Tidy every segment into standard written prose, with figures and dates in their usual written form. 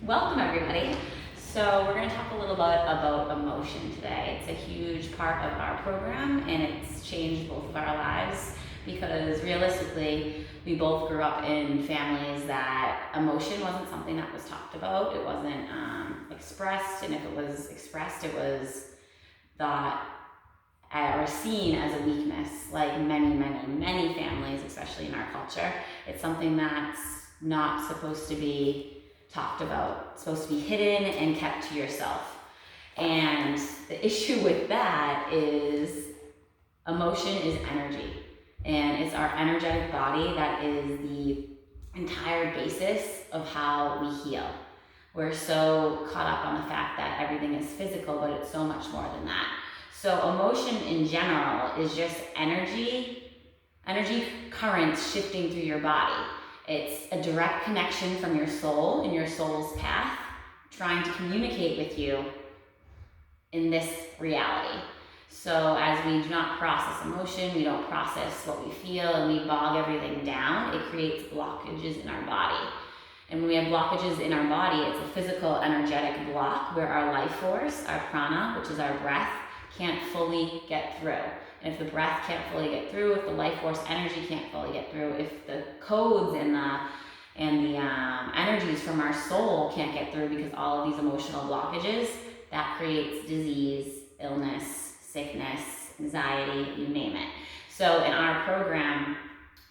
Welcome, everybody. So we're going to talk a little bit about emotion today. It's a huge part of our program, and it's changed both of our lives because realistically, we both grew up in families that emotion wasn't something that was talked about. It wasn't expressed, and if it was expressed, it was thought or seen as a weakness. Like many families, especially in our culture, it's something that's not supposed to be talked about. It's supposed to be hidden and kept to yourself. And the issue with that is emotion is energy. And it's our energetic body that is the entire basis of how we heal. We're so caught up on the fact that everything is physical, but it's so much more than that. So emotion in general is just energy currents shifting through your body. It's a direct connection from your soul and your soul's path, trying to communicate with you in this reality. So as we do not process emotion, we don't process what we feel, and we bog everything down, it creates blockages in our body. And when we have blockages in our body, it's a physical, energetic block where our life force, our prana, which is our breath, can't fully get through. And if the breath can't fully get through, if the life force energy can't fully get through, if the codes and the energies from our soul can't get through because all of these emotional blockages, that creates disease, illness, sickness, anxiety, you name it. So in our program,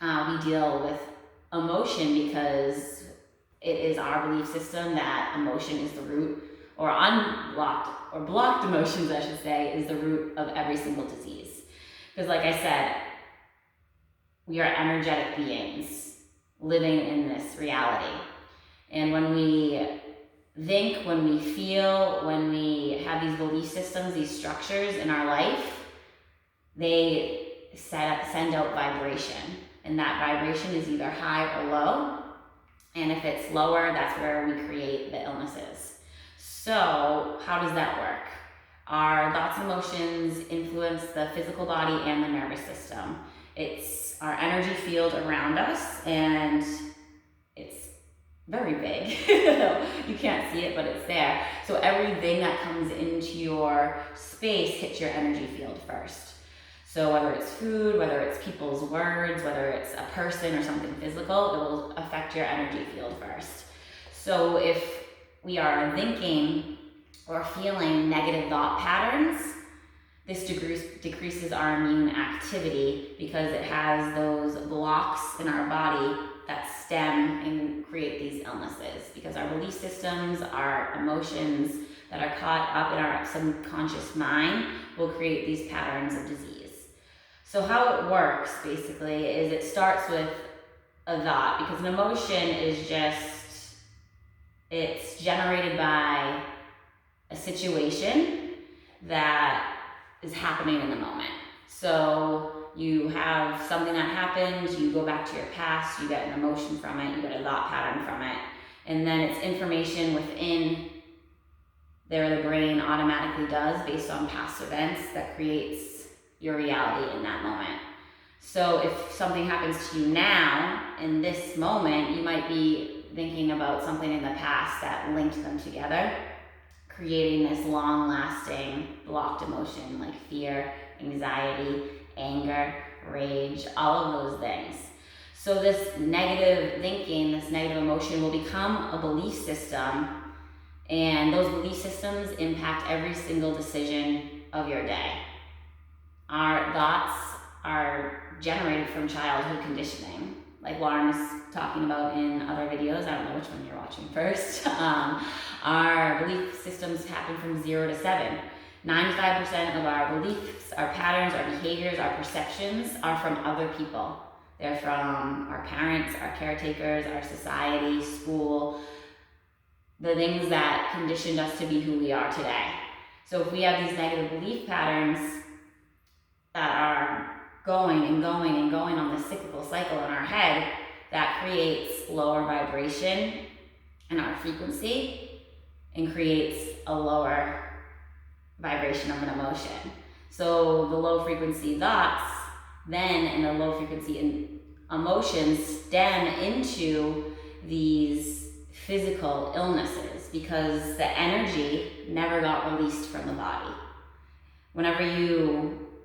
we deal with emotion because it is our belief system that emotion is the root, or unblocked, or blocked emotions, I should say, is the root of every single disease. Because like I said, we are energetic beings living in this reality. And when we think, when we feel, when we have these belief systems, these structures in our life, they send out vibration. And that vibration is either high or low. And if it's lower, that's where we create the illnesses. So how does that work? Our thoughts and emotions influence the physical body and the nervous system. It's our energy field around us, and it's very big. You can't see it, but it's there. So everything that comes into your space hits your energy field first. So whether it's food, whether it's people's words, whether it's a person or something physical, it will affect your energy field first. So if we are thinking or feeling negative thought patterns, this decreases our immune activity because it has those blocks in our body that stem and create these illnesses. Because our belief systems, our emotions that are caught up in our subconscious mind will create these patterns of disease. So how it works basically is it starts with a thought, because an emotion is just, it's generated by a situation that is happening in the moment. So you have something that happened, you go back to your past, you get an emotion from it, you get a thought pattern from it, and then it's information within there the brain automatically does based on past events that creates your reality in that moment. So if something happens to you now, in this moment, you might be thinking about something in the past that linked them together, creating this long-lasting blocked emotion like fear, anxiety, anger, rage, all of those things. So this negative thinking, this negative emotion will become a belief system, and those belief systems impact every single decision of your day. Our thoughts are generated from childhood conditioning, like Lauren was talking about in other videos. I don't know which one you're watching first. Our belief systems happen from 0 to 7. 95% of our beliefs, our patterns, our behaviors, our perceptions are from other people. They're from our parents, our caretakers, our society, school, the things that conditioned us to be who we are today. So if we have these negative belief patterns that are going and going and going on this cyclical cycle in our head, that creates lower vibration in our frequency and creates a lower vibration of an emotion. So the low frequency thoughts then and the low frequency emotions stem into these physical illnesses because the energy never got released from the body. Whenever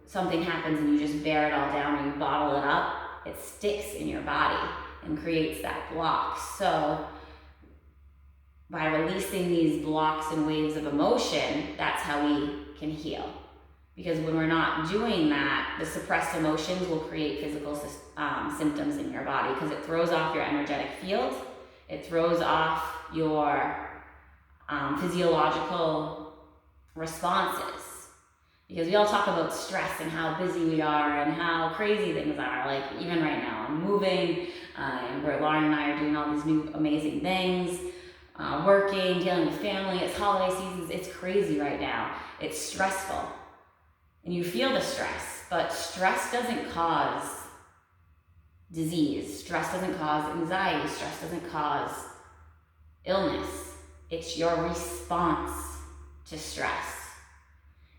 something happens and you just bear it all down or you bottle it up, it sticks in your body and creates that block. So by releasing these blocks and waves of emotion, that's how we can heal. Because when we're not doing that, the suppressed emotions will create physical symptoms in your body because it throws off your energetic field. It throws off your physiological responses. Because we all talk about stress and how busy we are and how crazy things are. Like even right now, I'm moving, and Lauren and I are doing all these new amazing things, working, dealing with family. It's holiday seasons. It's crazy right now. It's stressful. And you feel the stress, but stress doesn't cause disease. Stress doesn't cause anxiety. Stress doesn't cause illness. It's your response to stress.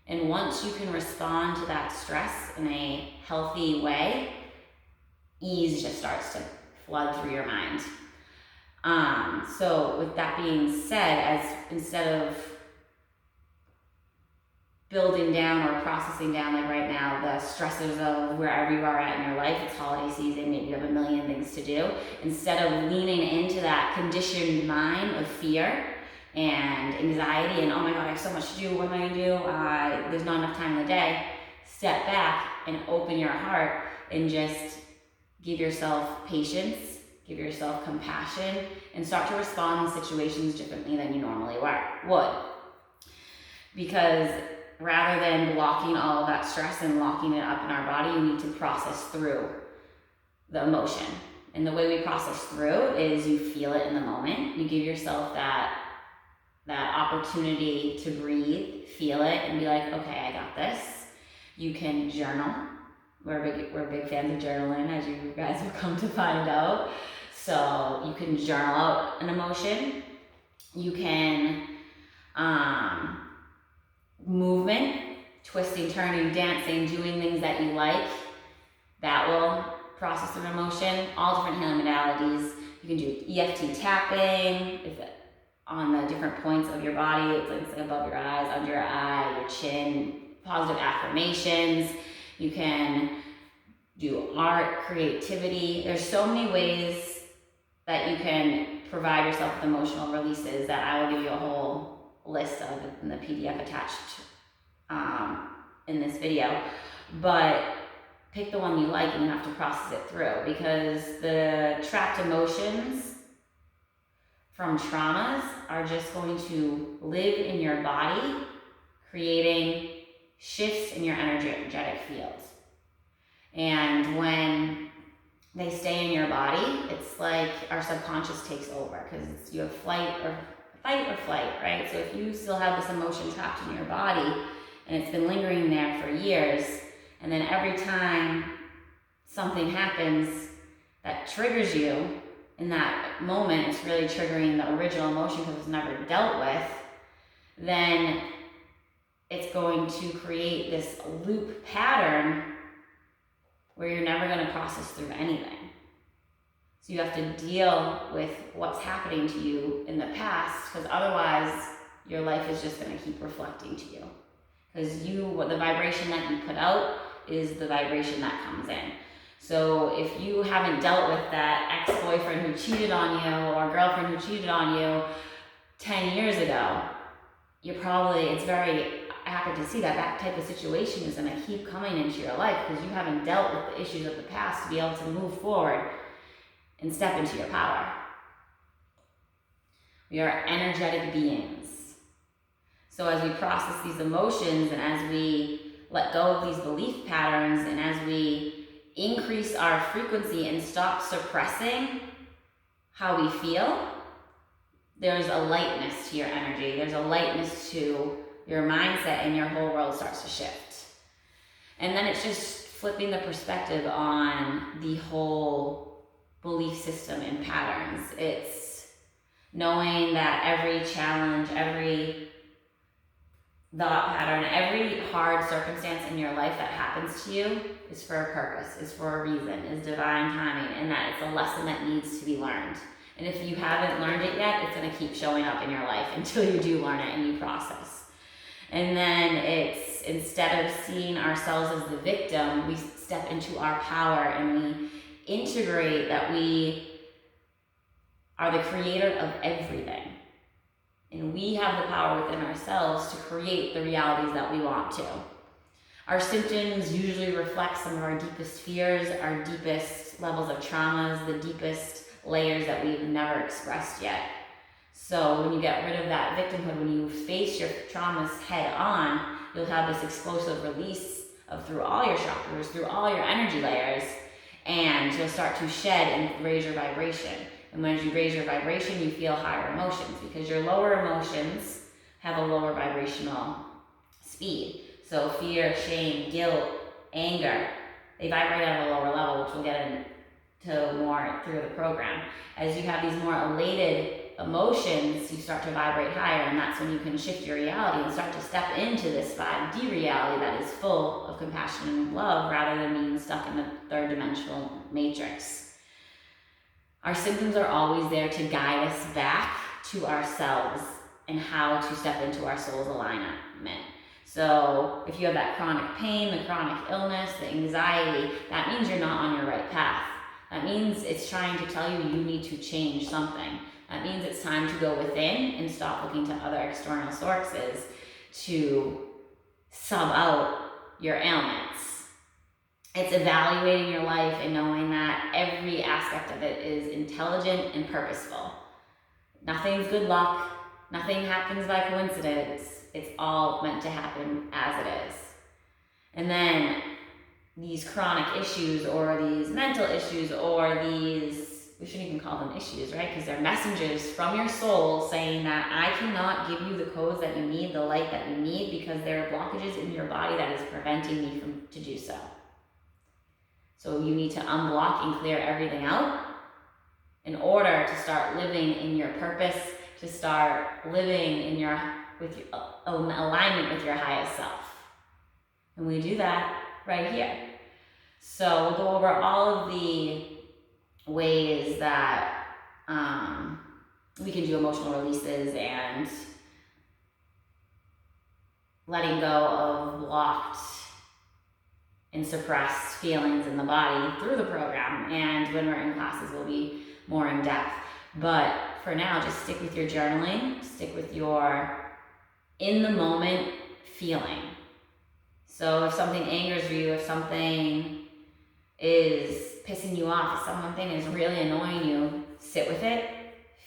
And once you can respond to that stress in a healthy way, ease just starts to flood through your mind. So with that being said, instead of building down or processing down, like right now, the stressors of wherever you are at in your life, it's holiday season, maybe you have a million things to do, instead of leaning into that conditioned mind of fear and anxiety and, oh my God, I have so much to do, what am I gonna do? There's not enough time in the day. Step back and open your heart and just give yourself patience, give yourself compassion, and start to respond in situations differently than you normally would. Because rather than blocking all of that stress and locking it up in our body, you need to process through the emotion. And the way we process through is you feel it in the moment. You give yourself that opportunity to breathe, feel it, and be like, okay, I got this. You can journal. We're big fans of journaling, as you guys have come to find out. So you can journal out an emotion. You can movement, twisting, turning, dancing, doing things that you like, that will process an emotion. All different healing modalities. You can do EFT tapping on the different points of your body. It's like above your eyes, under your eye, your chin, positive affirmations. You can do art, creativity. There's so many ways that you can provide yourself with emotional releases that I will give you a whole list of in the PDF attached in this video. But pick the one you like and you have to process it through, because the trapped emotions from traumas are just going to live in your body, creating shifts in your energetic field. And when they stay in your body, it's like our subconscious takes over, because you have fight or flight, right? So if you still have this emotion trapped in your body and it's been lingering there for years, and then every time something happens that triggers you in that moment, it's really triggering the original emotion because it's never dealt with, then it's going to create this loop pattern where you're never going to process through anything. So you have to deal with what's happening to you in the past, because otherwise your life is just going to keep reflecting to you. Because the vibration that you put out is the vibration that comes in. So if you haven't dealt with that ex-boyfriend who cheated on you or girlfriend who cheated on you 10 years ago, it's very happy to see that type of situation is going to keep coming into your life because you haven't dealt with the issues of the past to be able to move forward and step into your power. We are energetic beings. So as we process these emotions and as we let go of these belief patterns and as we increase our frequency and stop suppressing how we feel, there's a lightness to your energy. There's a lightness to your mindset, and your whole world starts to shift. And then it's just flipping the perspective on the whole belief system and patterns. It's knowing that every challenge, every thought pattern, every hard circumstance in your life that happens to you is for a purpose, is for a reason, is divine timing, and that it's a lesson that needs to be learned. And if you haven't learned it yet, it's going to keep showing up in your life until you do learn it and you process. And then it's, instead of seeing ourselves as the victim, we step into our power and we integrate that we are the creator of everything. And we have the power within ourselves to create the realities that we want to. Our symptoms usually reflect some of our deepest fears, our deepest levels of traumas, the deepest layers that we've never expressed yet. So when you get rid of that victimhood, when you face your traumas head on, you'll have this explosive release of through all your chakras, through all your energy layers, and you'll start to shed and raise your vibration. And when you raise your vibration, you feel higher emotions because your lower emotions have a lower vibrational speed. So fear, shame, guilt, anger, they vibrate at a lower level, which we'll get into more through the program. As you have these more elated emotions, you start to vibrate higher, and that's when you can shift your reality and start to step into this 5D reality that is full of compassion and love rather than being stuck in the third dimensional matrix. Our symptoms are always there to guide us back to ourselves and how to step into our soul's alignment. So if you have that chronic pain, the chronic illness, the anxiety, that means you're not on your right path. That means it's trying to tell you you need to change something. That means it's time to go within and stop looking to other external sources to sub out your ailments. It's evaluating your life and knowing that every aspect of it is intelligent and purposeful. Nothing's good luck. Nothing happens by coincidence. It's all meant to happen as it is. And then these chronic issues or these mental issues or these, we shouldn't even call them issues, right? Because they're messengers from your soul saying that I cannot give you the codes that you need, the light that you need, because there are blockages in your body that is preventing me from to do so. So you need to unblock and clear everything out in order to start living in your purpose, to start living in your with your alignment with your highest self. And we do that right here. So we'll go over all of the ways that we can do emotional releases and letting go of blocked and suppressed feelings in the body through the program. And when we're in classes, we'll be more in depth. But for now, just stick with your journaling, stick with your in the moment feeling. So if something angers you, if something is pissing you off, if something is really annoying you, sit with it,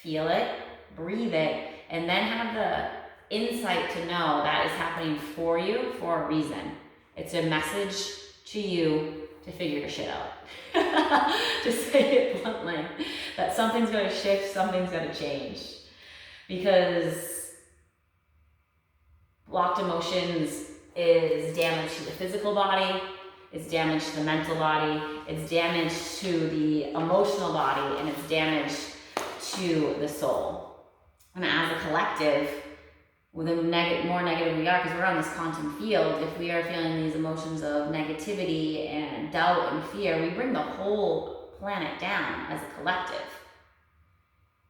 feel it, breathe it, and then have the insight to know that is happening for you for a reason. It's a message to you to figure your shit out. To say it bluntly, that something's going to shift, something's going to change. Because blocked emotions is damage to the physical body, it's damage to the mental body, it's damage to the emotional body, and it's damage to the soul. And as a collective, the more negative we are, because we're on this quantum field, if we are feeling these emotions of negativity and doubt and fear, we bring the whole planet down as a collective.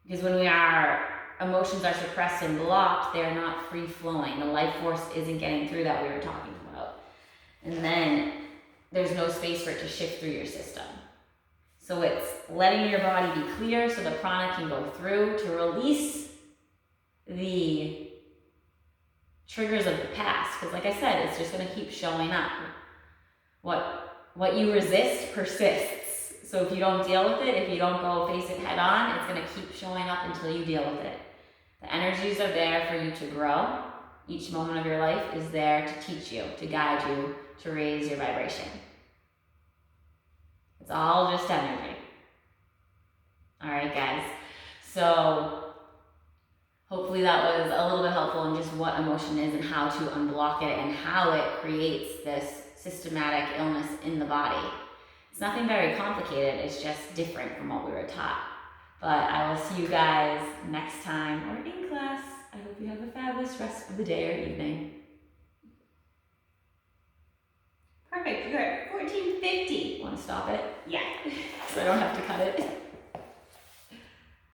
Because when our emotions are suppressed and blocked, they're not free flowing. The life force isn't getting through that we were talking about. And then there's no space for it to shift through your system. So it's letting your body be clear so the prana can go through to release the triggers of the past. Because like I said, it's just going to keep showing up. What you resist persists. So if you don't deal with it, if you don't go face it head on, it's going to keep showing up until you deal with it. The energies are there for you to grow. Each moment of your life is there to teach you, to guide you, to raise your vibration. It's all just energy. All right, guys. So hopefully that was a little bit helpful in just what emotion is and how to unblock it and how it creates this systematic illness in the body. It's nothing very complicated. It's just different from what we were taught. But I will see you guys next time or in class. I hope you have a fabulous rest of the day or evening. Perfect, you're at 14:50. Want to stop it? Yeah. So I don't have to cut it.